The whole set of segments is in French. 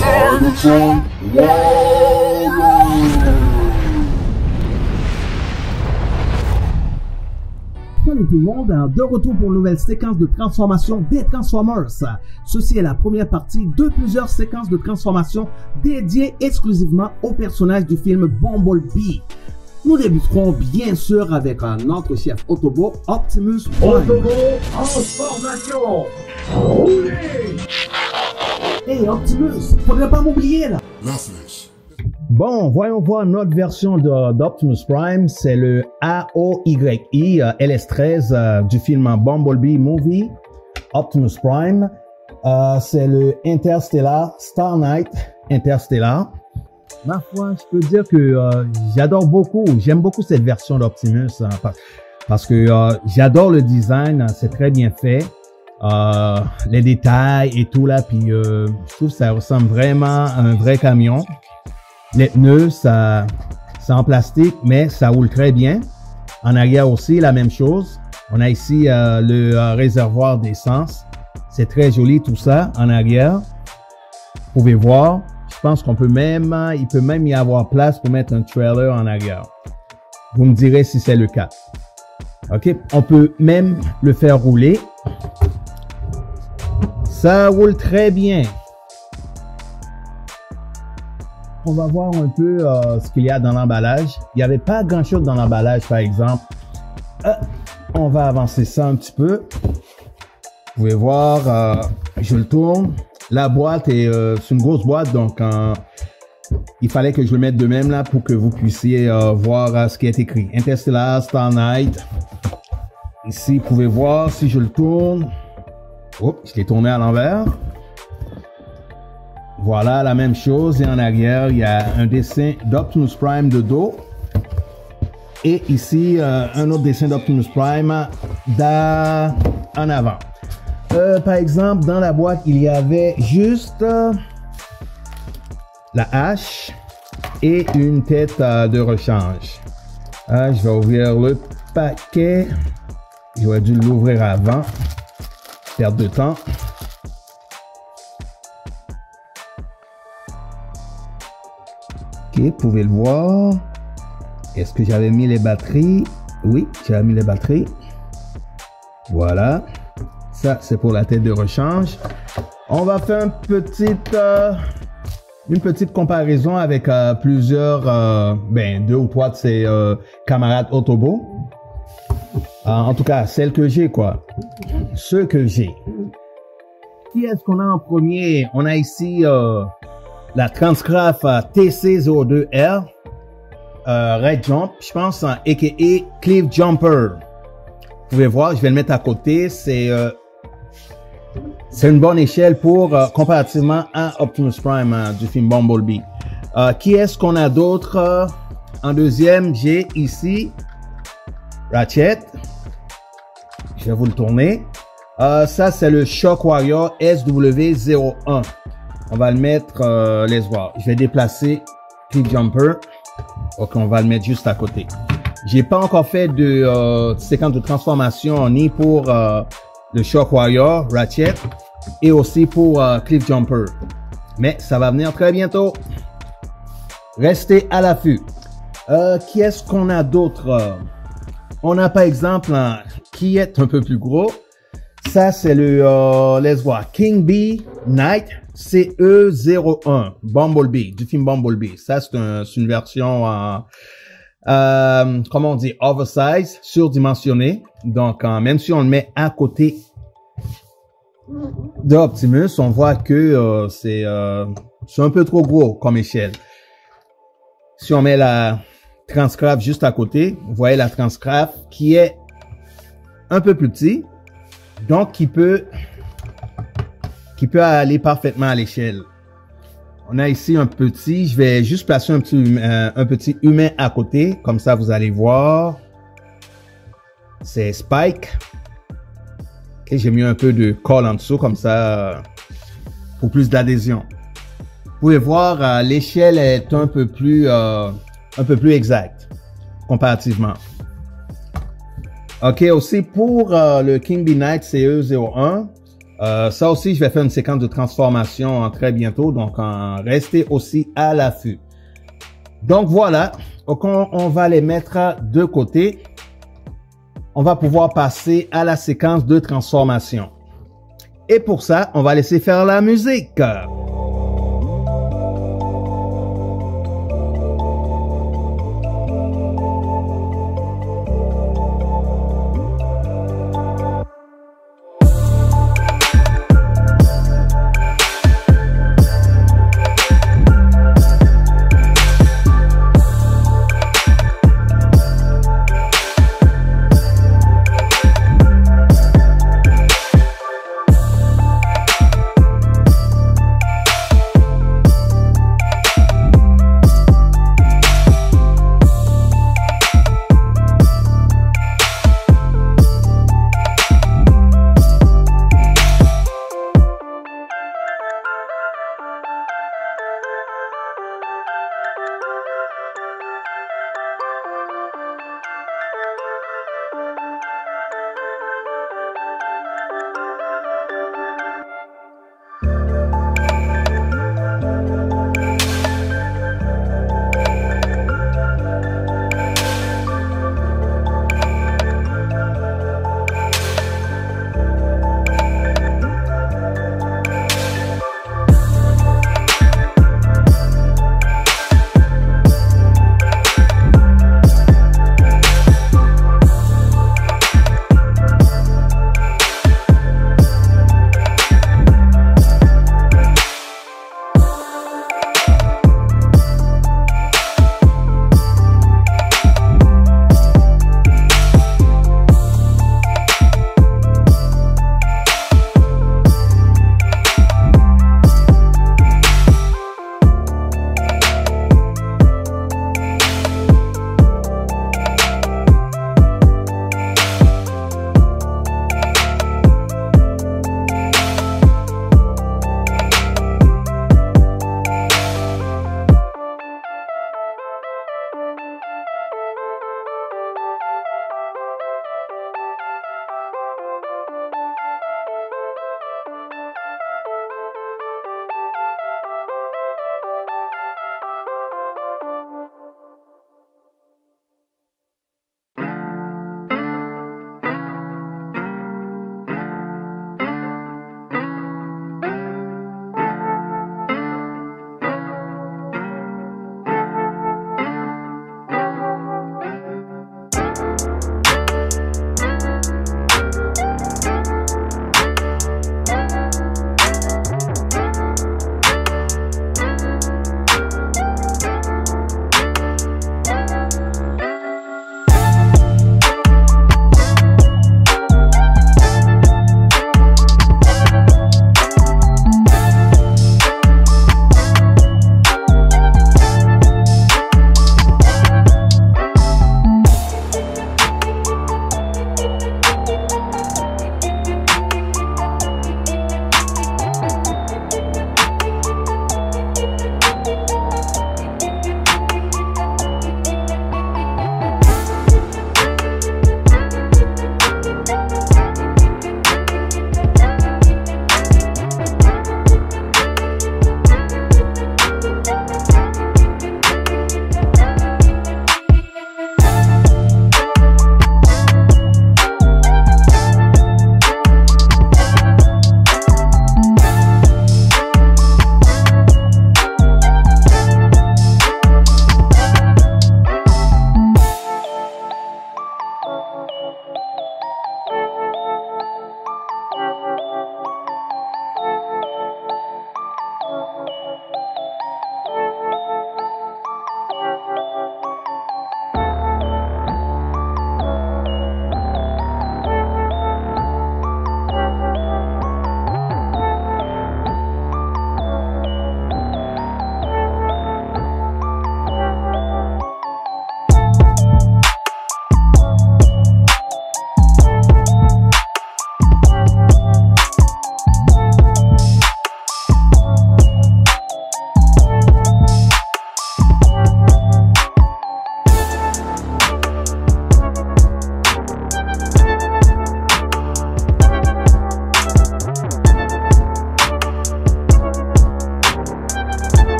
Cybertron Warriors. Salut tout le monde, de retour pour une nouvelle séquence de transformation des Transformers. Ceci est la première partie de plusieurs séquences de transformation dédiées exclusivement aux personnages du film Bumblebee. Nous débuterons bien sûr avec notre chef Autobot, Optimus Prime. Autobot transformation. Hey Optimus, faudrait pas m'oublier là. La flèche. Bon, voyons voir notre version d'Optimus Prime. C'est le AOYI LS13 du film Bumblebee Movie. Optimus Prime. C'est le Interstellar Star Knight Interstellar. Ma foi, je peux dire que j'aime beaucoup cette version d'Optimus parce que j'adore le design, c'est très bien fait. Les détails et tout là, puis je trouve que ça ressemble vraiment à un vrai camion. Les pneus, c'est en plastique, mais ça roule très bien. En arrière aussi, la même chose. On a ici le réservoir d'essence. C'est très joli tout ça en arrière. Vous pouvez voir. Je pense qu'on peut même, il peut même y avoir place pour mettre un trailer en arrière. Vous me direz si c'est le cas. OK. On peut même le faire rouler. Ça roule très bien. On va voir un peu ce qu'il y a dans l'emballage. Il n'y avait pas grand chose dans l'emballage, par exemple. On va avancer ça un petit peu. Vous pouvez voir, je le tourne. La boîte est c'est une grosse boîte, donc il fallait que je le mette de même là pour que vous puissiez voir ce qui est écrit. Interstellar Star Knight. Ici, vous pouvez voir si je le tourne. Oh, je l'ai tourné à l'envers. Voilà, la même chose. Et en arrière, il y a un dessin d'Optimus Prime de dos. Et ici, un autre dessin d'Optimus Prime en avant. Par exemple, dans la boîte, il y avait juste la hache et une tête de rechange. Je vais ouvrir le paquet. J'aurais dû l'ouvrir avant. Perte de temps. Ok, vous pouvez le voir. Est-ce que j'avais mis les batteries? Oui, j'avais mis les batteries. Voilà. Ça, c'est pour la tête de rechange. On va faire une petite comparaison avec plusieurs, deux ou trois de ses camarades Autobot. En tout cas, celles que j'ai, quoi. Ceux que j'ai. Qui est-ce qu'on a en premier? On a ici la Transcraft TC02R. Red Jump, je pense, a.k.a. Cliff Jumper. Vous pouvez voir, je vais le mettre à côté. C'est une bonne échelle pour comparativement à Optimus Prime du film Bumblebee. Qui est-ce qu'on a d'autre? En deuxième, j'ai ici Ratchet. Je vais vous le tourner. Ça, c'est le Shock Warrior SW01. On va le mettre, laisse voir. Je vais déplacer Cliff Jumper. Ok, on va le mettre juste à côté. J'ai pas encore fait de séquence de transformation ni pour le Shock Warrior, Ratchet, et aussi pour Cliff Jumper. Mais ça va venir très bientôt. Restez à l'affût. Qui est-ce qu'on a d'autre? On a par exemple qui est un peu plus gros. Ça, c'est le, laisse voir, King Bee Knight CE01 Bumblebee, du film Bumblebee. Ça, c'est une version, comment on dit, oversize, surdimensionnée. Donc, même si on le met à côté de Optimus, on voit que c'est un peu trop gros comme échelle. Si on met la Transcraft juste à côté, vous voyez la Transcraft qui est un peu plus petit, donc qui peut aller parfaitement à l'échelle. On a ici un petit, je vais juste placer un petit humain à côté, comme ça vous allez voir. C'est Spike. Okay, j'ai mis un peu de colle en dessous, comme ça, pour plus d'adhésion. Vous pouvez voir, l'échelle est un peu plus exacte, comparativement. Ok, aussi pour le King Bee Knight CE01, Ça aussi, je vais faire une séquence de transformation très bientôt, donc restez aussi à l'affût. Donc voilà, on va les mettre de côté. On va pouvoir passer à la séquence de transformation. Et pour ça, on va laisser faire la musique.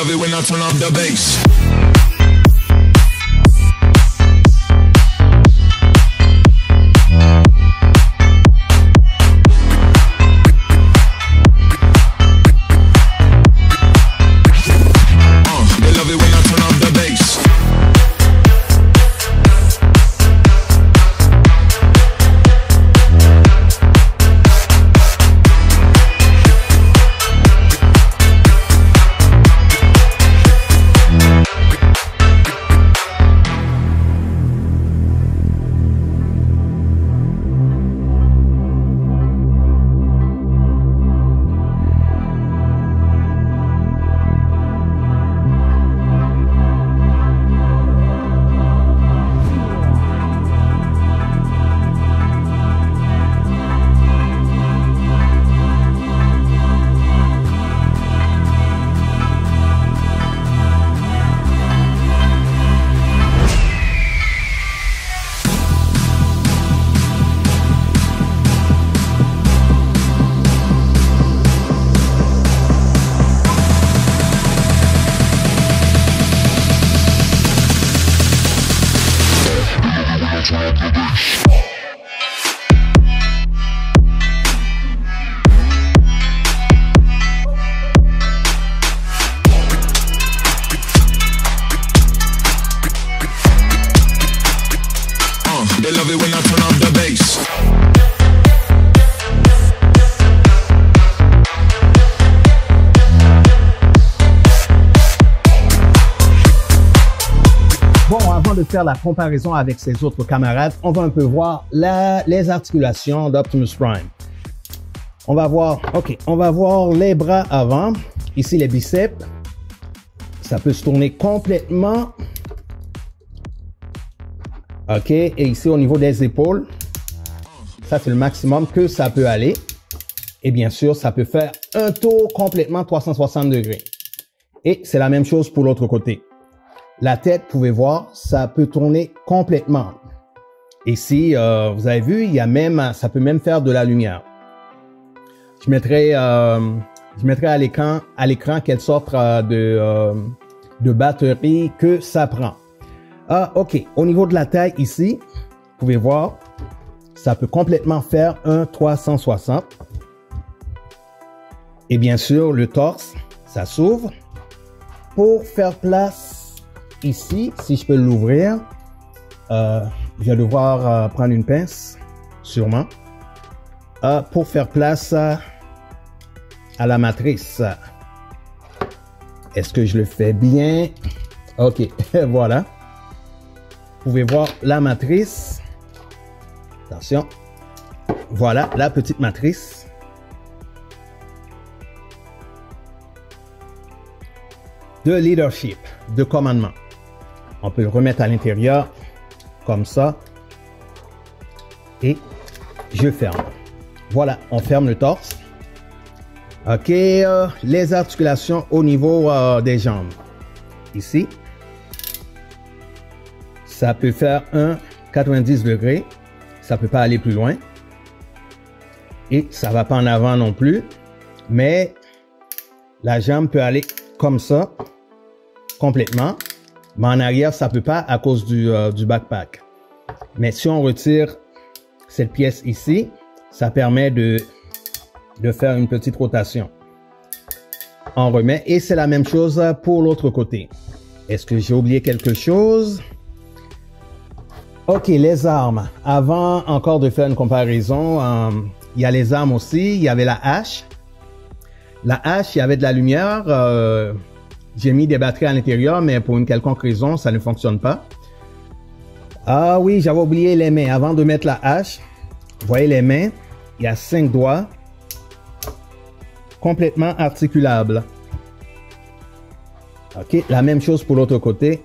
love it when I turn up the bass. They love it when I turn up the bass. They love it when I turn up the bass. Bon, avant de faire la comparaison avec ses autres camarades, on va un peu voir les articulations d'Optimus Prime. On va voir les bras avant. Ici, les biceps. Ça peut se tourner complètement. OK. Et ici, au niveau des épaules, ça, c'est le maximum que ça peut aller. Et bien sûr, ça peut faire un tour complètement 360 degrés. Et c'est la même chose pour l'autre côté. La tête, vous pouvez voir, ça peut tourner complètement. Ici, vous avez vu, il y a même, ça peut même faire de la lumière. Je mettrai à l'écran quelle sorte de batterie que ça prend. OK. Au niveau de la taille ici, vous pouvez voir, ça peut complètement faire un 360. Et bien sûr, le torse, ça s'ouvre. Pour faire place ici, si je peux l'ouvrir, je vais devoir prendre une pince, sûrement, pour faire place à la matrice. Est-ce que je le fais bien? OK, voilà. Vous pouvez voir la matrice. Attention. Voilà la petite matrice. De leadership, de commandement. On peut le remettre à l'intérieur comme ça. Et je ferme. Voilà, on ferme le torse. OK, les articulations au niveau des jambes. Ici. Ça peut faire un 90 degrés. Ça peut pas aller plus loin. Et ça va pas en avant non plus. Mais la jambe peut aller comme ça, complètement. Mais en arrière, ça peut pas à cause du backpack. Mais si on retire cette pièce ici, ça permet de faire une petite rotation. On remet et c'est la même chose pour l'autre côté. Est-ce que j'ai oublié quelque chose? OK, les armes. Avant encore de faire une comparaison, il y a les armes aussi. Il y avait la hache. La hache, il y avait de la lumière. J'ai mis des batteries à l'intérieur, mais pour une quelconque raison, ça ne fonctionne pas. Ah oui, j'avais oublié les mains. Avant de mettre la hache, vous voyez les mains, il y a 5 doigts complètement articulables. OK, la même chose pour l'autre côté.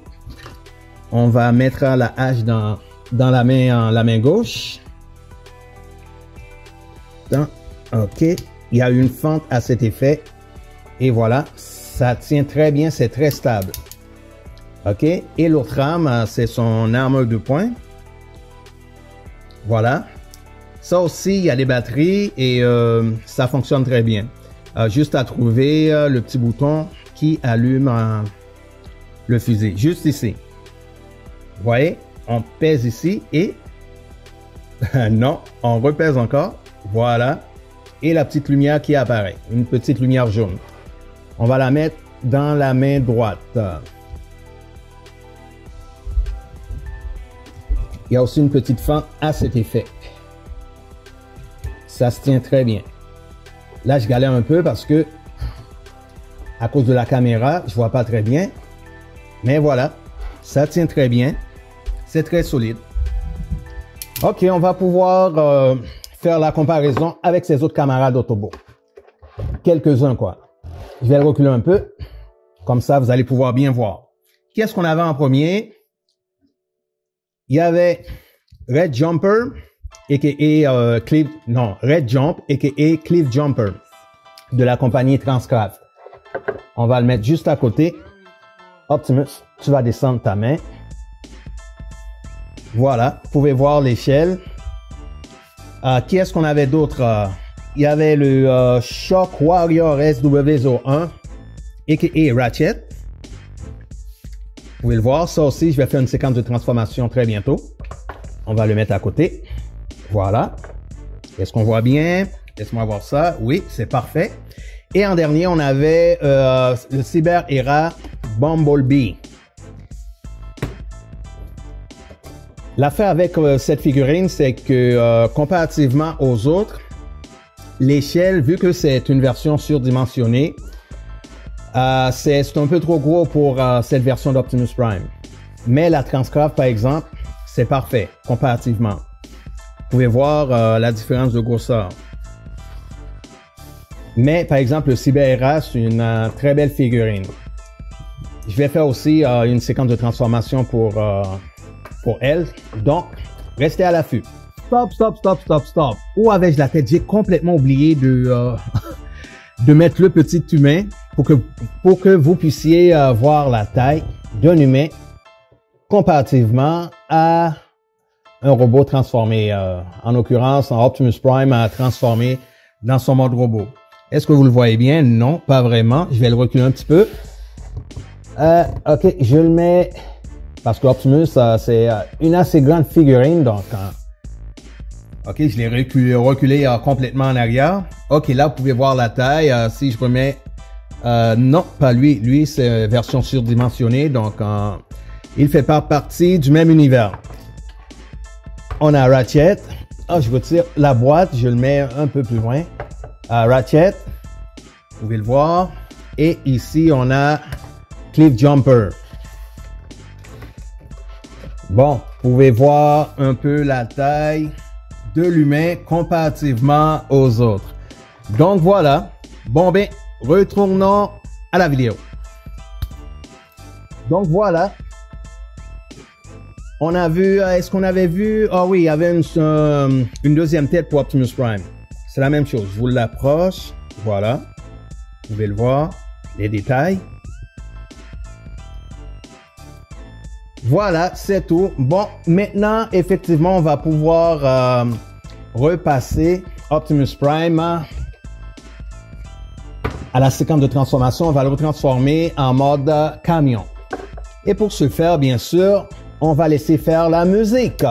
On va mettre la hache dans la main gauche. OK, il y a une fente à cet effet. Et voilà, ça tient très bien, c'est très stable. OK, et l'autre arme, c'est son arme de poing. Voilà. Ça aussi, il y a des batteries et ça fonctionne très bien. Juste à trouver le petit bouton qui allume le fusil. Juste ici. Vous voyez, on pèse ici et non, on repèse encore. Voilà. Et la petite lumière qui apparaît. Une petite lumière jaune. On va la mettre dans la main droite. Il y a aussi une petite fente à cet effet. Ça se tient très bien. Là, je galère un peu parce que à cause de la caméra, je vois pas très bien. Mais voilà, ça tient très bien. C'est très solide. Ok, on va pouvoir faire la comparaison avec ses autres camarades Autobo. Quelques-uns, quoi. Je vais le reculer un peu. Comme ça, vous allez pouvoir bien voir. Qu'est-ce qu'on avait en premier? Il y avait Red Jumper, a.k.a. Red Jump, a.k.a. Cliff Jumper, de la compagnie Transcraft. On va le mettre juste à côté. Optimus, tu vas descendre ta main. Voilà, vous pouvez voir l'échelle. Qui est-ce qu'on avait d'autre? Il y avait le Shock Warrior SW01, a.k.a. Ratchet. Vous pouvez le voir, ça aussi, je vais faire une séquence de transformation très bientôt. On va le mettre à côté. Voilà. Est-ce qu'on voit bien? Laisse-moi voir ça. Oui, c'est parfait. Et en dernier, on avait le Cyber Era Bumblebee. L'affaire avec cette figurine, c'est que comparativement aux autres, l'échelle, vu que c'est une version surdimensionnée, c'est un peu trop gros pour cette version d'Optimus Prime. Mais la Transcraft, par exemple, c'est parfait comparativement. Vous pouvez voir la différence de grosseur. Mais par exemple, le Cyber Era, c'est une très belle figurine. Je vais faire aussi une séquence de transformation pour elle. Donc, restez à l'affût. Stop. Où avais-je la tête? J'ai complètement oublié de mettre le petit humain pour que vous puissiez voir la taille d'un humain comparativement à un robot transformé. En l'occurrence, en Optimus Prime transformé dans son mode robot. Est-ce que vous le voyez bien? Non, pas vraiment. Je vais le reculer un petit peu. Ok, je le mets parce que Optimus, c'est une assez grande figurine. Donc, ok, je l'ai reculé complètement en arrière. Ok, là, vous pouvez voir la taille. Si je remets... non, pas lui. Lui, c'est version surdimensionnée. Donc, il fait pas partie du même univers. On a Ratchet. Je retire la boîte. Je le mets un peu plus loin. Ratchet. Vous pouvez le voir. Et ici, on a Cliff Jumper. Bon, vous pouvez voir un peu la taille de l'humain comparativement aux autres. Donc voilà. Bon ben, retournons à la vidéo. Donc voilà. On a vu, est-ce qu'on avait vu? Ah oui, il y avait une deuxième tête pour Optimus Prime. C'est la même chose. Je vous l'approche. Voilà. Vous pouvez le voir. Les détails. Voilà, c'est tout. Bon, maintenant, effectivement, on va pouvoir repasser Optimus Prime à la séquence de transformation. On va le retransformer en mode camion. Et pour ce faire, bien sûr, on va laisser faire la musique.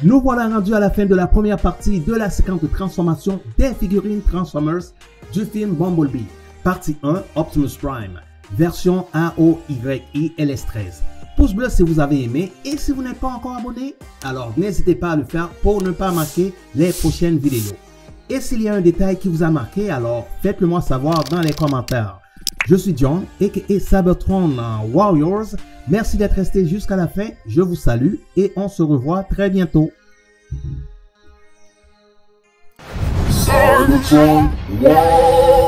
Nous voilà rendus à la fin de la première partie de la séquence de transformation des figurines Transformers du film Bumblebee. Partie 1, Optimus Prime, version AOYI LS13. Pouce bleu si vous avez aimé et si vous n'êtes pas encore abonné, alors n'hésitez pas à le faire pour ne pas manquer les prochaines vidéos. Et s'il y a un détail qui vous a marqué, alors faites-le moi savoir dans les commentaires. Je suis John, aka Cybertron Warriors. Merci d'être resté jusqu'à la fin. Je vous salue et on se revoit très bientôt. Cybertron Warriors.